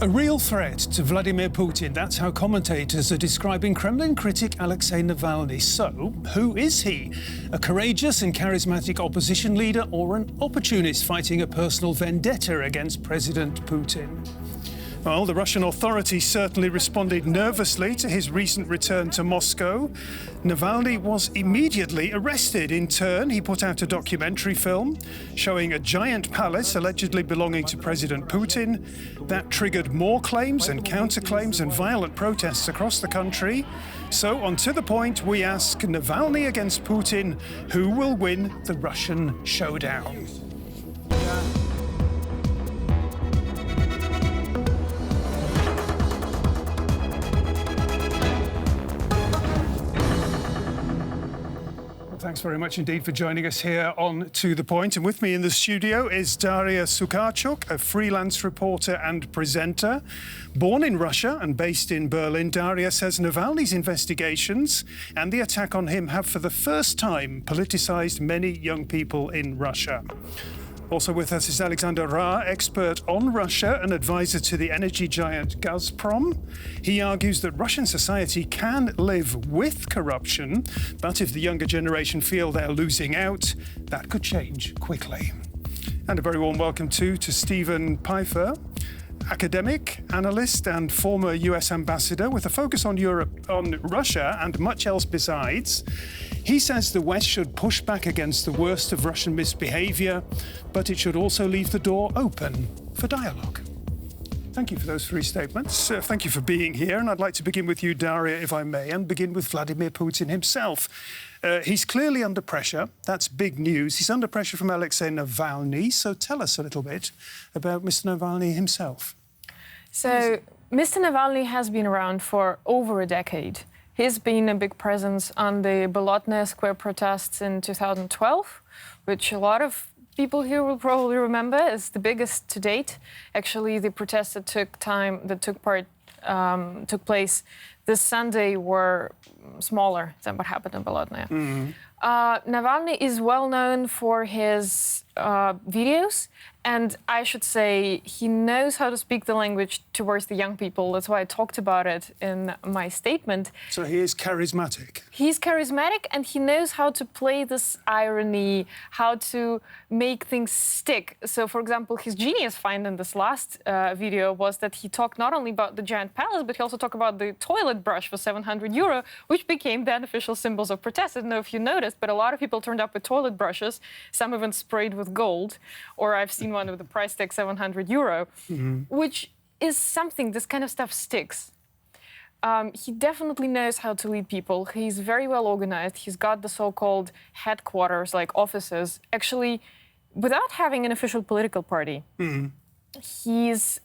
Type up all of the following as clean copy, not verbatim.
A real threat to Vladimir Putin. That's how commentators are describing Kremlin critic Alexei Navalny. So, who is he? A courageous and charismatic opposition leader or an opportunist fighting a personal vendetta against President Putin? Well, the Russian authorities certainly responded nervously to his recent return to Moscow. Navalny was immediately arrested. In turn, he put out a documentary film showing a giant palace allegedly belonging to President Putin. That triggered more claims and counterclaims and violent protests across the country. So, on To The Point, we ask Navalny against Putin, who will win the Russian showdown? Thanks very much indeed for joining us here on To The Point. And with me in the studio is Daria Sukharchuk, a freelance reporter and presenter. Born in Russia and based in Berlin, Daria says Navalny's investigations and the attack on him have for the first time politicized many young people in Russia. Also with us is Alexander Rahr, expert on Russia and advisor to the energy giant Gazprom. He argues that Russian society can live with corruption, but if the younger generation feel they're losing out, that could change quickly. And a very warm welcome to Stephen Pifer, academic, analyst and former US ambassador with a focus on Europe, on Russia and much else besides. He says the West should push back against the worst of Russian misbehavior, but it should also leave the door open for dialogue. Thank you for those three statements. Thank you for being here. And I'd like to begin with you, Daria, if I may, and begin with Vladimir Putin himself. He's clearly under pressure. That's big news. He's under pressure from Alexei Navalny. So tell us a little bit about Mr. Navalny himself. So Mr. Navalny has been around for over a decade. He's been a big presence on the Bolotnaya Square protests in 2012, which a lot of people here will probably remember as the biggest to date. Actually, the protests that took place this Sunday were smaller than what happened in Bolotnaya. Mm-hmm. Navalny is well known for his videos, and I should say he knows how to speak the language towards the young people. That's why I talked about it in my statement. So he is charismatic. He's charismatic, and he knows how to play this irony, how to make things stick. So, for example, his genius find in this last video was that he talked not only about the giant palace, but he also talked about the toilet brush for 700 euro, which became the unofficial symbols of protest. I don't know if you noticed, but a lot of people turned up with toilet brushes, some even sprayed with gold, or I've seen one with the price tag 700 euro, which is something, this kind of stuff sticks. He definitely knows how to lead people. He's very well organized. He's got the so-called headquarters, like offices. Actually, without having an official political party, his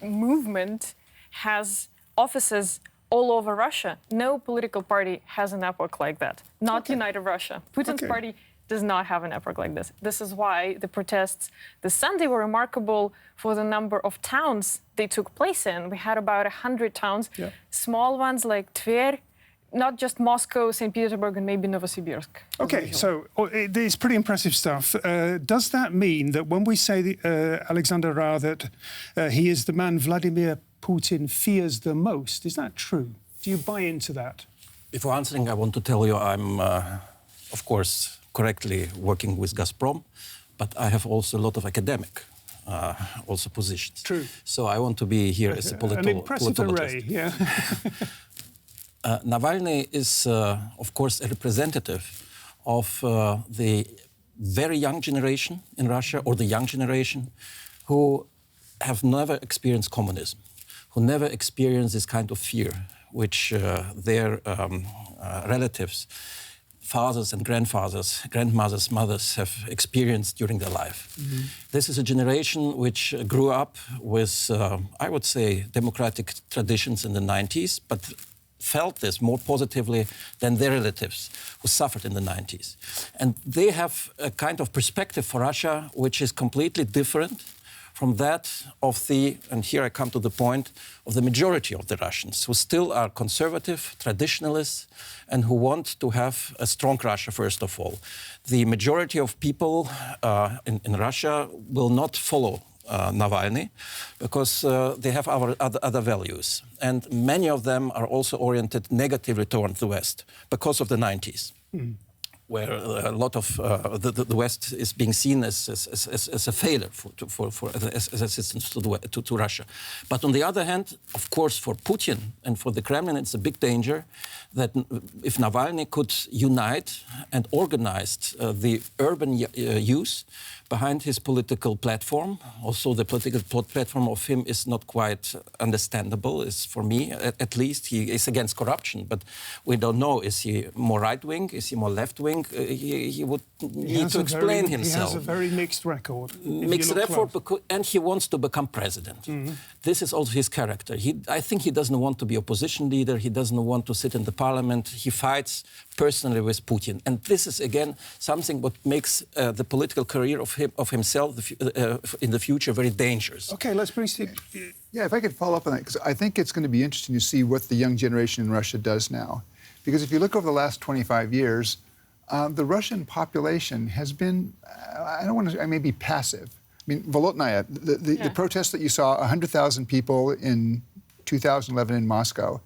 movement has offices all over Russia. No political party has a network like that. Not United Russia. Putin's party does not have a network like this. This is why the protests this Sunday were remarkable for the number of towns they took place in. We had about 100 towns, small ones like Tver, not just Moscow, St. Petersburg, and maybe Novosibirsk. Okay, so it's pretty impressive stuff. Does that mean that when we say, Alexander Rahr, that he is the man Vladimir Putin fears the most, is that true? Do you buy into that? Before answering, I want to tell you I'm, of course, correctly working with Gazprom, but I have also a lot of academic also positions. True. So I want to be here as a an impressive array, yeah. Navalny is, of course, a representative of the very young generation in Russia, or the young generation, who have never experienced communism, who never experienced this kind of fear, which their relatives, fathers and grandmothers, mothers have experienced during their life. This is a generation which grew up with, I would say, democratic traditions in the 90s, but felt this more positively than their relatives who suffered in the 90s. And they have a kind of perspective for Russia which is completely different from that of the, and here I come to the point, of the majority of the Russians, who still are conservative, traditionalists, and who want to have a strong Russia, first of all. The majority of people in Russia will not follow Navalny, because they have other values. And many of them are also oriented negatively toward the West because of the 90s. Where a lot of the West is being seen as a failure as assistance to Russia. But on the other hand, of course, for Putin and for the Kremlin, it's a big danger that if Navalny could unite and organize the urban youth behind his political platform. Also, the political platform of him is not quite understandable, is for me, at least. He is against corruption, but we don't know, is he more right-wing, is he more left-wing? He would need to explain himself. He has a very mixed record. Mixed record, and he wants to become president. This is also his character. I think he doesn't want to be opposition leader, he doesn't want to sit in the parliament, he fights personally with Putin. And this is, again, something what makes the political career of himself in the future very dangerous. OK, let's bring Steve. Yeah, if I could follow up on that, because I think it's going to be interesting to see what the young generation in Russia does now. Because if you look over the last 25 years, the Russian population has been, I don't want to, maybe passive. I mean, Volotnaya, the protests that you saw, 100,000 people in 2011 in Moscow.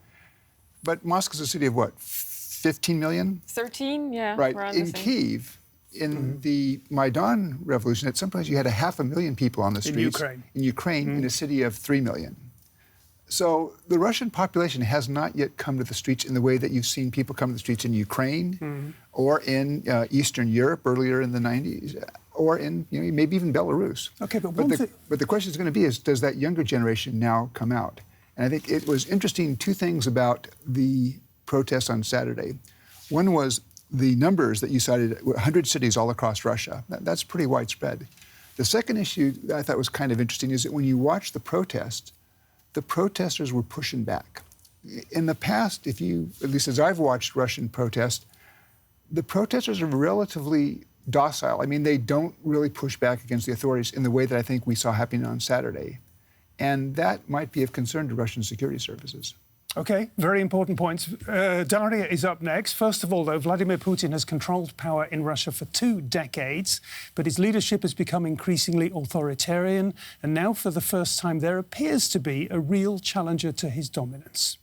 But Moscow's a city of what, 15 million? 13, yeah. Right. In Kyiv, in the Maidan revolution, at some point you had 500,000 people on the streets. In Ukraine, in a city of 3 million. So the Russian population has not yet come to the streets in the way that you've seen people come to the streets in Ukraine or in Eastern Europe earlier in the 90s, or in maybe even Belarus. Okay, but the question is going to be does that younger generation now come out? And I think it was interesting, two things about the protests on Saturday. One was the numbers that you cited, 100 cities all across Russia. That's pretty widespread. The second issue that I thought was kind of interesting is that when you watch the protests, the protesters were pushing back. In the past, at least as I've watched Russian protests, the protesters are relatively docile. I mean, they don't really push back against the authorities in the way that I think we saw happening on Saturday. And that might be of concern to Russian security services. OK, very important points. Daria is up next. First of all, though, Vladimir Putin has controlled power in Russia for 2 decades, but his leadership has become increasingly authoritarian, and now, for the first time, there appears to be a real challenger to his dominance.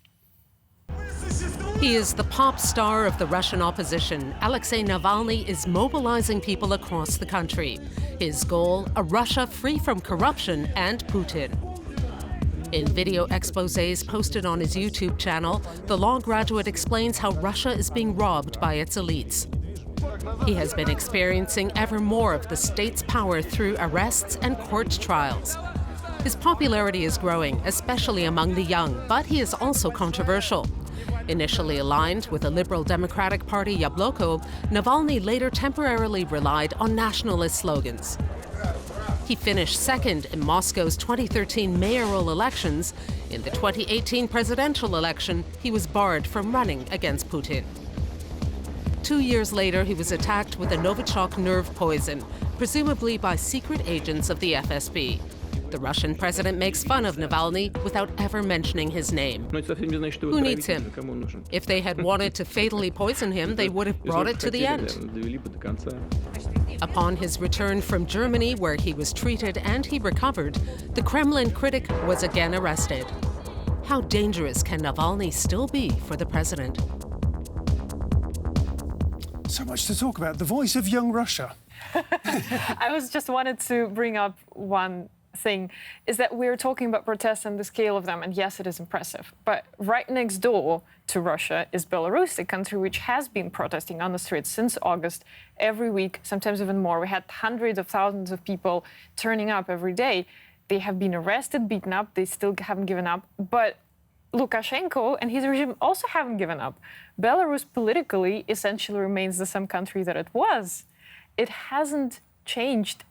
He is the pop star of the Russian opposition. Alexei Navalny is mobilizing people across the country. His goal, a Russia free from corruption and Putin. In video exposés posted on his YouTube channel, the law graduate explains how Russia is being robbed by its elites. He has been experiencing ever more of the state's power through arrests and court trials. His popularity is growing, especially among the young, but he is also controversial. Initially aligned with the Liberal Democratic Party Yabloko, Navalny later temporarily relied on nationalist slogans. He finished second in Moscow's 2013 mayoral elections. In the 2018 presidential election, he was barred from running against Putin. 2 years later, he was attacked with a Novichok nerve poison, presumably by secret agents of the FSB. The Russian president makes fun of Navalny without ever mentioning his name. Who needs him? If they had wanted to fatally poison him, they would have brought it to the end. Upon his return from Germany, where he was treated and he recovered, the Kremlin critic was again arrested. How dangerous can Navalny still be for the president? So much to talk about. The voice of young Russia. I just wanted to bring up one thing, is that we're talking about protests and the scale of them, and yes, it is impressive. But right next door to Russia is Belarus, a country which has been protesting on the streets since August every week, sometimes even more. We had hundreds of thousands of people turning up every day. They have been arrested, beaten up, they still haven't given up. But Lukashenko and his regime also haven't given up. Belarus politically essentially remains the same country that it was. It hasn't changed.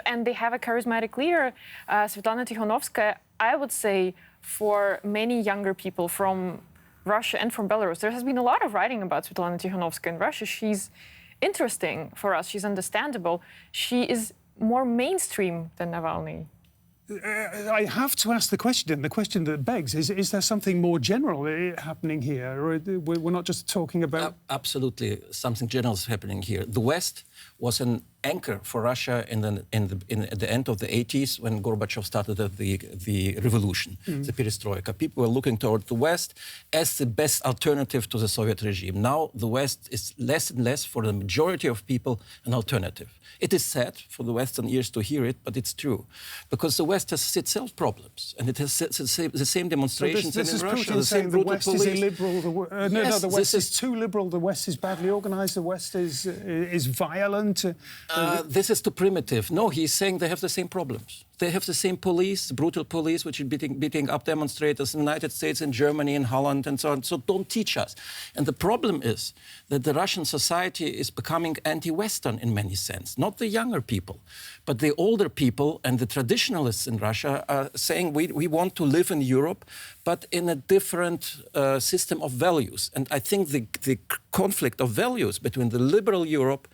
And they have a charismatic leader, Svetlana Tikhanovskaya. I would say for many younger people from Russia and from Belarus, there has been a lot of writing about Svetlana Tikhanovskaya in Russia. She's interesting for us. She's understandable. She is more mainstream than Navalny. I have to ask the question that begs, is there something more general happening here? Or we're not just talking about... Absolutely, something general is happening here. The West was an anchor for Russia at the end of the 80s when Gorbachev started the revolution, the perestroika. People were looking toward the West as the best alternative to the Soviet regime. Now the West is less and less, for the majority of people, an alternative. It is sad for the Western ears to hear it, but it's true. Because the West has itself problems, and it has the same demonstrations this in is Russia, Putin the same saying the brutal West police. is illiberal, the West is too liberal, the West is badly organised, the West is violent. This is too primitive. No, he's saying they have the same problems. They have the same police, brutal police, which is beating up demonstrators in the United States, in Germany, in Holland, and so on. So don't teach us. And the problem is that the Russian society is becoming anti-Western in many sense. Not the younger people, but the older people and the traditionalists in Russia are saying we want to live in Europe, but in a different system of values. And I think the conflict of values between the liberal Europe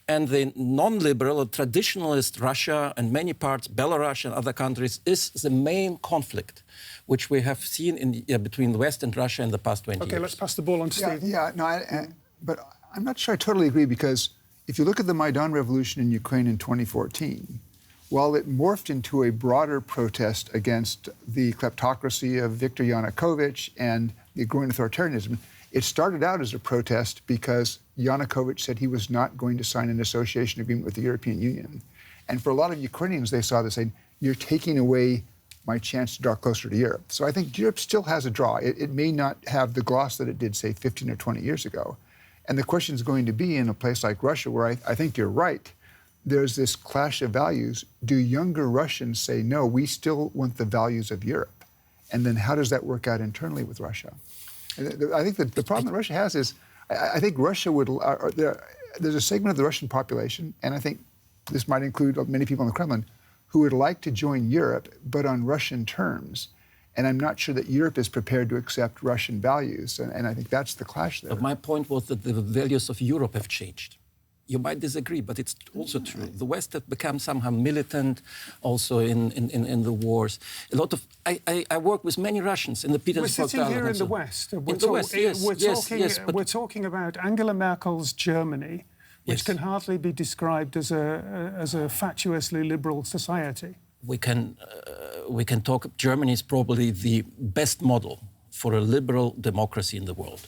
and the non-liberal or traditionalist Russia and many parts, Belarus and other countries, is the main conflict which we have seen between the West and Russia in the past 20 years. OK, let's pass the ball on to Steve. But I'm not sure I totally agree, because if you look at the Maidan revolution in Ukraine in 2014, while it morphed into a broader protest against the kleptocracy of Viktor Yanukovych and the growing authoritarianism, it started out as a protest because Yanukovych said he was not going to sign an association agreement with the European Union. And for a lot of Ukrainians, they saw this saying, you're taking away my chance to draw closer to Europe. So I think Europe still has a draw. It may not have the gloss that it did, say, 15 or 20 years ago. And the question is going to be in a place like Russia, where I think you're right, there's this clash of values. Do younger Russians say, no, we still want the values of Europe? And then how does that work out internally with Russia? I think that the problem that Russia has is, I think Russia would, there's a segment of the Russian population, and I think this might include many people in the Kremlin, who would like to join Europe, but on Russian terms. And I'm not sure that Europe is prepared to accept Russian values. And I think that's the clash there. But my point was that the values of Europe have changed. You might disagree, but it's also true. The West has become somehow militant, also in the wars. A lot of I work with many Russians in the Petersburg. We're sitting here in the West. We're talking about Angela Merkel's Germany, which can hardly be described as a fatuously liberal society. We can talk. Germany is probably the best model for a liberal democracy in the world.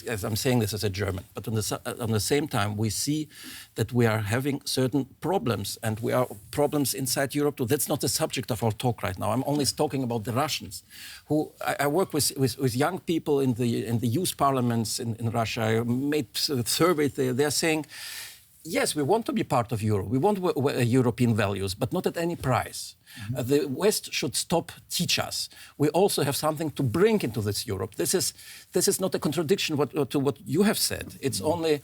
As I'm saying this as a German, but on the same time, we see that we are having certain problems, and we are problems inside Europe too. That's not the subject of our talk right now. I'm only talking about the Russians, who I work with young people in the youth parliaments in Russia. I made surveys there. They're saying, yes, we want to be part of Europe. We want European values, but not at any price. The West should stop teach us. We also have something to bring into this Europe. This is not a contradiction to what you have said. It's only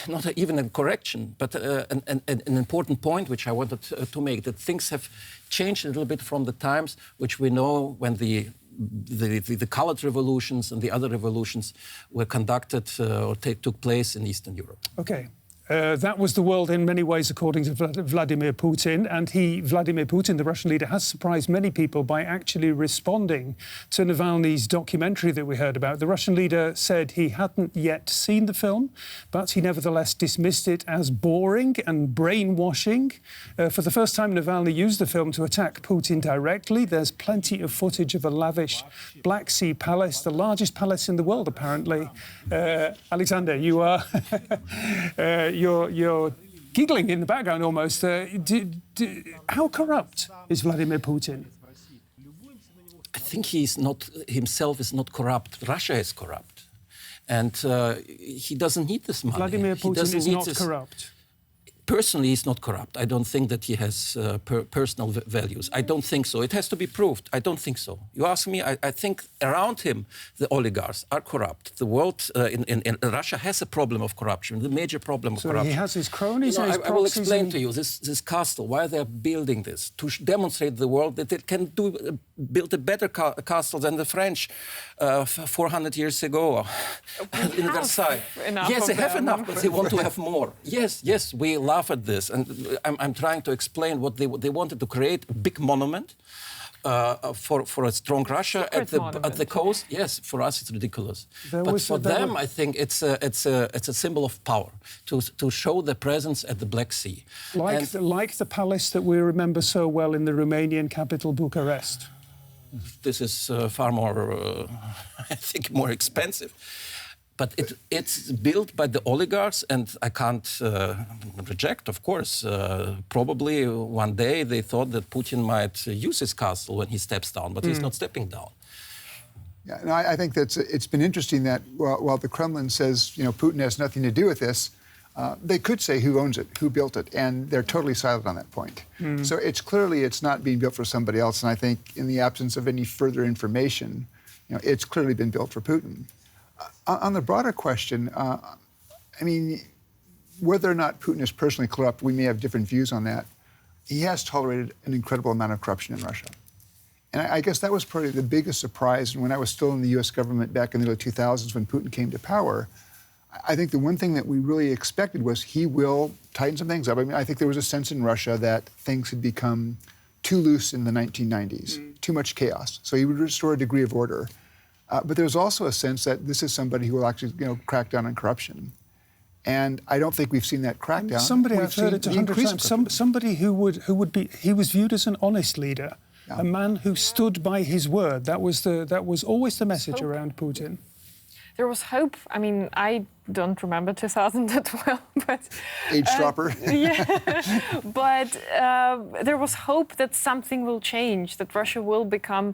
not even a correction, but an important point which I wanted to make, that things have changed a little bit from the times which we know when the colored revolutions and the other revolutions were conducted or took place in Eastern Europe. Okay. That was the world in many ways, according to Vladimir Putin. And Vladimir Putin, the Russian leader, has surprised many people by actually responding to Navalny's documentary that we heard about. The Russian leader said he hadn't yet seen the film, but he nevertheless dismissed it as boring and brainwashing. For the first time, Navalny used the film to attack Putin directly. There's plenty of footage of a lavish Black Sea palace, the largest palace in the world, apparently. Alexander, you are... You're giggling in the background almost. How corrupt is Vladimir Putin? I think himself is not corrupt. Russia is corrupt. And he doesn't need this money. Vladimir Putin is not corrupt. Personally, he's not corrupt. I don't think that he has personal values. I don't think so. It has to be proved. I don't think so. You ask me, I think around him, the oligarchs are corrupt. The world in Russia has a problem of corruption, the major problem of corruption. So he has his cronies and his proxies. I will explain to you this castle, why they're building this, to demonstrate to the world that it can build a better castle than the French 400 years ago in Versailles. Yes, they have enough, but they want to have more. Yes, we laugh at this, and I'm trying to explain what they wanted to create, a big monument for a strong Russia at the coast, yes, for us it's ridiculous. But for them, I think it's a symbol of power to show their presence at the Black Sea. Like the palace that we remember so well in the Romanian capital, Bucharest. This is far more, I think, more expensive. But it's built by the oligarchs, and I can't reject, of course. Probably one day they thought that Putin might use his castle when he steps down, but he's not stepping down. Yeah, no, I think that it's been interesting that while the Kremlin says, Putin has nothing to do with this, they could say who owns it, who built it, and they're totally silent on that point. So it's not being built for somebody else, and I think in the absence of any further information, it's clearly been built for Putin. On the broader question, I mean, whether or not Putin is personally corrupt, we may have different views on that. He has tolerated an incredible amount of corruption in Russia. And I guess that was probably the biggest surprise. And when I was still in the U.S. government back in the early 2000s when Putin came to power, I think the one thing that we really expected was he will tighten some things up. I mean, I think there was a sense in Russia that things had become too loose in the 1990s, too much chaos. So he would restore a degree of order. But there's also a sense that this is somebody who will actually, crack down on corruption. And I don't think we've seen that crackdown. Somebody, I've heard it 100 times, somebody who would be, he was viewed as an honest leader, a man who stood by his word. That was always the message around Putin. There was hope. I mean, I don't remember 2012, but... Age dropper. Yeah, but there was hope that something will change, that Russia will become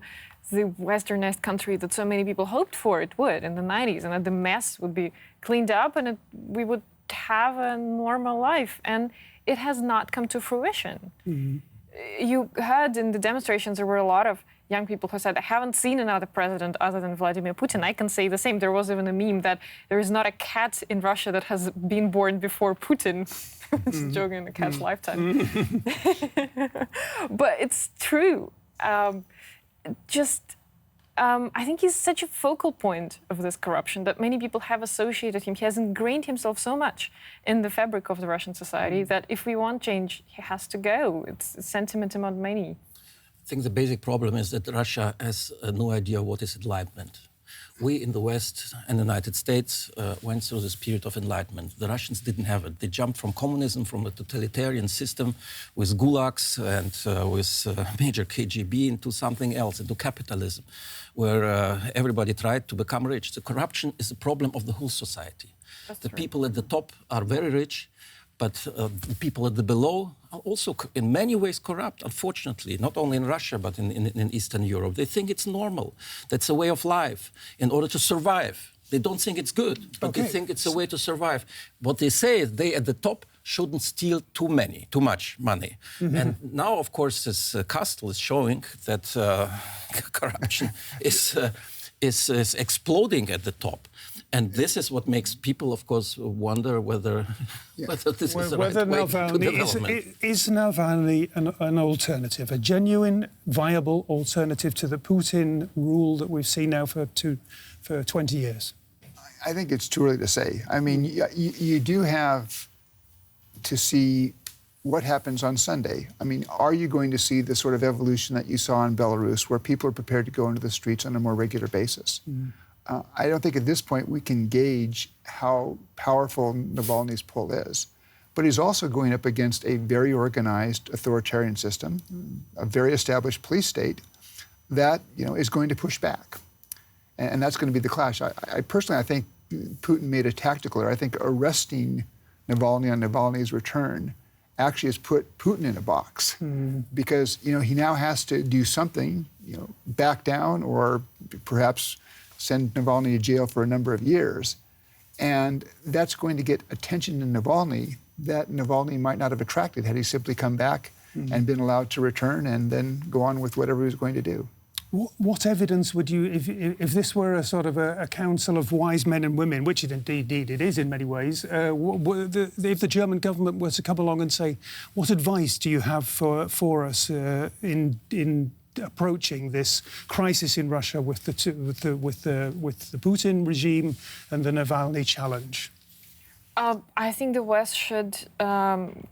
the westernized country that so many people hoped for it would in the 90s, and that the mess would be cleaned up and we would have a normal life. And it has not come to fruition. You heard in the demonstrations there were a lot of young people who said, I haven't seen another president other than Vladimir Putin. I can say the same. There was even a meme that there is not a cat in Russia that has been born before Putin. It's a joke in the cat's lifetime. But it's true. I think he's such a focal point of this corruption that many people have associated him. He has ingrained himself so much in the fabric of the Russian society that if we want change, he has to go. It's a sentiment among many. I think the basic problem is that Russia has no idea what is enlightenment. We in the West and the United States went through this period of enlightenment. The Russians didn't have it. They jumped from communism, from a totalitarian system with gulags and with major KGB into something else, into capitalism, where everybody tried to become rich. The corruption is a problem of the whole society. The people at the top are very rich, but the people at the below are also in many ways corrupt, unfortunately, not only in Russia, but in Eastern Europe. They think it's normal. That's a way of life in order to survive. They don't think it's good, but they think it's a way to survive. What they say is they at the top shouldn't steal too much money. And now, of course, this castle is showing that corruption is exploding at the top. And this is what makes people, of course, wonder whether this is the right way to development. Is Navalny an alternative, a genuine, viable alternative to the Putin rule that we've seen now for 20 years? I think it's too early to say. I mean, you do have to see what happens on Sunday. I mean, are you going to see the sort of evolution that you saw in Belarus, where people are prepared to go into the streets on a more regular basis? I don't think at this point we can gauge how powerful Navalny's pull is. But he's also going up against a very organized authoritarian system, a very established police state that is going to push back. And that's going to be the clash. I personally think Putin made a tactical error. I think arresting Navalny on Navalny's return actually has put Putin in a box because he now has to do something, back down or perhaps send Navalny to jail for a number of years. And that's going to get attention to Navalny that Navalny might not have attracted had he simply come back and been allowed to return and then go on with whatever he was going to do. What evidence would you, if this were a sort of a council of wise men and women, which indeed it is in many ways, if the German government were to come along and say, what advice do you have for us in approaching this crisis in Russia with the Putin regime and the Navalny challenge? I think the West should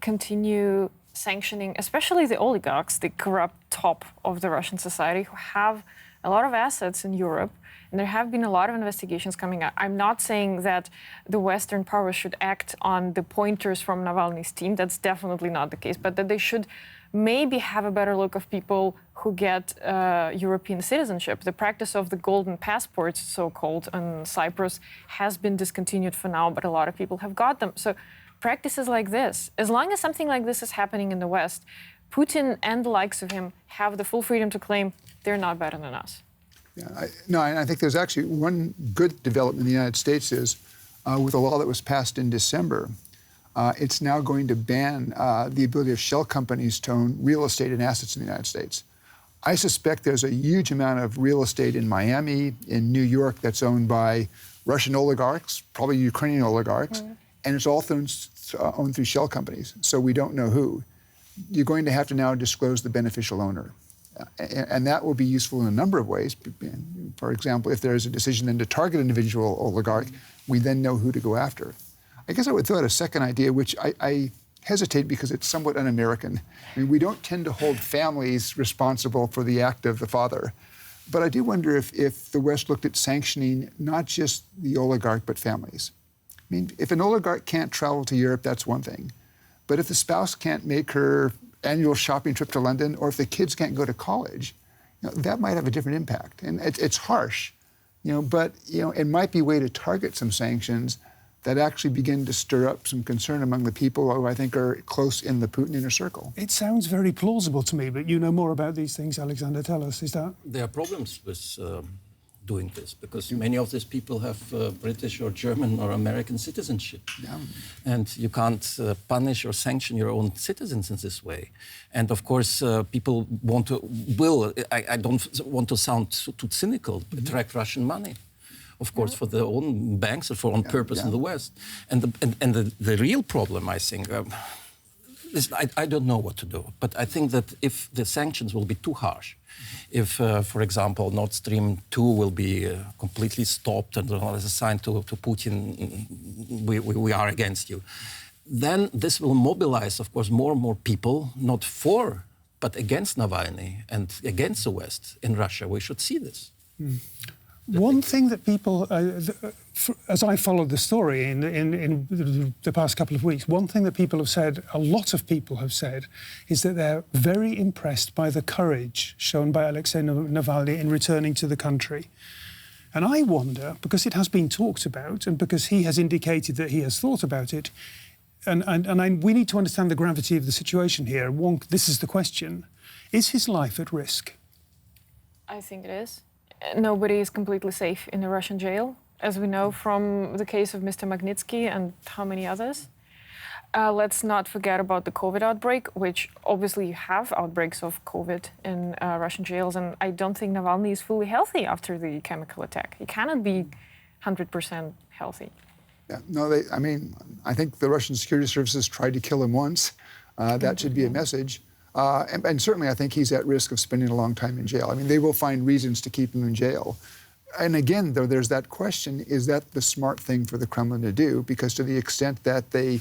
continue sanctioning, especially the oligarchs, the corrupt top of the Russian society, who have a lot of assets in Europe. And there have been a lot of investigations coming out. I'm not saying that the Western powers should act on the pointers from Navalny's team. That's definitely not the case. But that they should maybe have a better look of people who get European citizenship. The practice of the golden passports, so-called, in Cyprus has been discontinued for now, but a lot of people have got them. So practices like this, as long as something like this is happening in the West, Putin and the likes of him have the full freedom to claim they're not better than us. Yeah, I think there's actually one good development in the United States is with a law that was passed in December, it's now going to ban the ability of shell companies to own real estate and assets in the United States. I suspect there's a huge amount of real estate in Miami, in New York, that's owned by Russian oligarchs, probably Ukrainian oligarchs, and it's all owned through shell companies, so we don't know who. You're going to have to now disclose the beneficial owner. And that will be useful in a number of ways. For example, if there is a decision then to target an individual oligarch, we then know who to go after. I guess I would throw out a second idea, which I hesitate because it's somewhat un-American. I mean, we don't tend to hold families responsible for the act of the father. But I do wonder if the West looked at sanctioning not just the oligarch, but families. I mean, if an oligarch can't travel to Europe, that's one thing. But if the spouse can't make her annual shopping trip to London, or if the kids can't go to college, that might have a different impact. And it's harsh, but it might be a way to target some sanctions that actually begin to stir up some concern among the people who I think are close in the Putin inner circle. It sounds very plausible to me, but you know more about these things, Alexander. Tell us, is that? There are problems with doing this because many of these people have British or German or American citizenship. Yeah. And you can't punish or sanction your own citizens in this way. And of course, people I don't want to sound too cynical, attract Russian money. Of course, for their own banks or for own purpose in the West. And the real problem, I think, is I don't know what to do. But I think that if the sanctions will be too harsh, if, for example, Nord Stream 2 will be completely stopped and as a sign to Putin, we are against you, then this will mobilize, of course, more and more people, not for, but against Navalny and against the West in Russia. We should see this. One thing that people, as I followed the story in the past couple of weeks, one thing that people have said, a lot of people have said, is that they're very impressed by the courage shown by Alexei Navalny in returning to the country. And I wonder, because it has been talked about and because he has indicated that he has thought about it, we need to understand the gravity of the situation here. This is the question. Is his life at risk? I think it is. Nobody is completely safe in a Russian jail, as we know from the case of Mr. Magnitsky and how many others. Let's not forget about the COVID outbreak, which obviously you have outbreaks of COVID in Russian jails, and I don't think Navalny is fully healthy after the chemical attack. He cannot be 100% healthy. Yeah, no, I think the Russian security services tried to kill him once. That should be a message. And certainly I think he's at risk of spending a long time in jail. I mean, they will find reasons to keep him in jail. And again, though, there's that question, is that the smart thing for the Kremlin to do? Because to the extent that they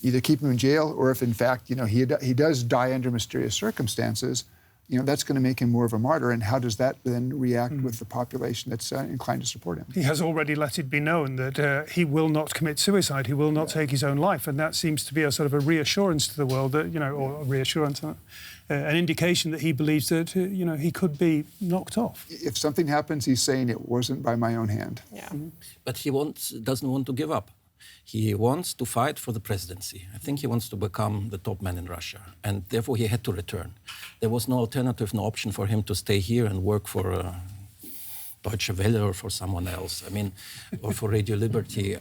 either keep him in jail or if, in fact, he does die under mysterious circumstances, that's going to make him more of a martyr. And how does that then react with the population that's inclined to support him? He has already let it be known that he will not commit suicide. He will not take his own life. And that seems to be a sort of a reassurance to the world that, or a reassurance, an indication that he believes that, he could be knocked off. If something happens, he's saying it wasn't by my own hand. Yeah. But he doesn't want to give up. He wants to fight for the presidency. I think he wants to become the top man in Russia, and therefore he had to return. There was no alternative, no option for him to stay here and work for Deutsche Welle or for someone else, or for Radio Liberty.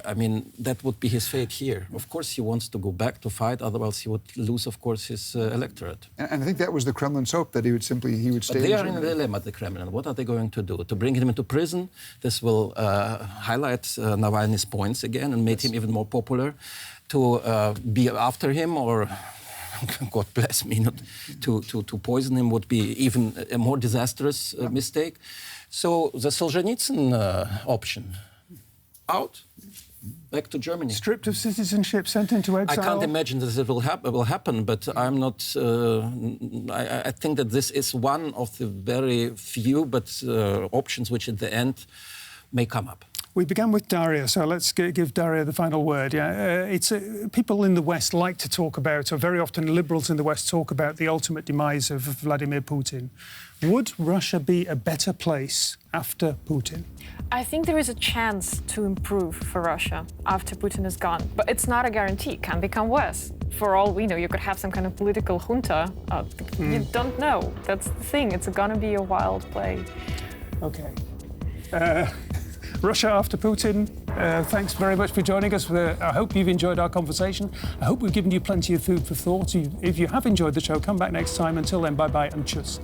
That would be his fate here. Of course, he wants to go back to fight, otherwise he would lose, of course, his electorate. And I think that was the Kremlin's hope, that he would stay But they are in a dilemma, the Kremlin. What are they going to do? To bring him into prison? This will highlight Navalny's points again and make him even more popular. To be after him, or God bless me, not to poison him would be even a more disastrous mistake. So the Solzhenitsyn option, out. back to Germany. Stripped of citizenship, sent into exile? I can't imagine that it will happen, but I'm not. I think that this is one of the very few options which, at the end, may come up. We began with Daria, so let's give Daria the final word. Yeah, people in the West like to talk about, or very often liberals in the West talk about the ultimate demise of Vladimir Putin. Would Russia be a better place after Putin? I think there is a chance to improve for Russia after Putin is gone, but it's not a guarantee. It can become worse. For all we know, you could have some kind of political junta. You don't know. That's the thing. It's going to be a wild play. OK. Russia after Putin, thanks very much for joining us. I hope you've enjoyed our conversation. I hope we've given you plenty of food for thought. If you have enjoyed the show, come back next time. Until then, bye-bye and tschüss.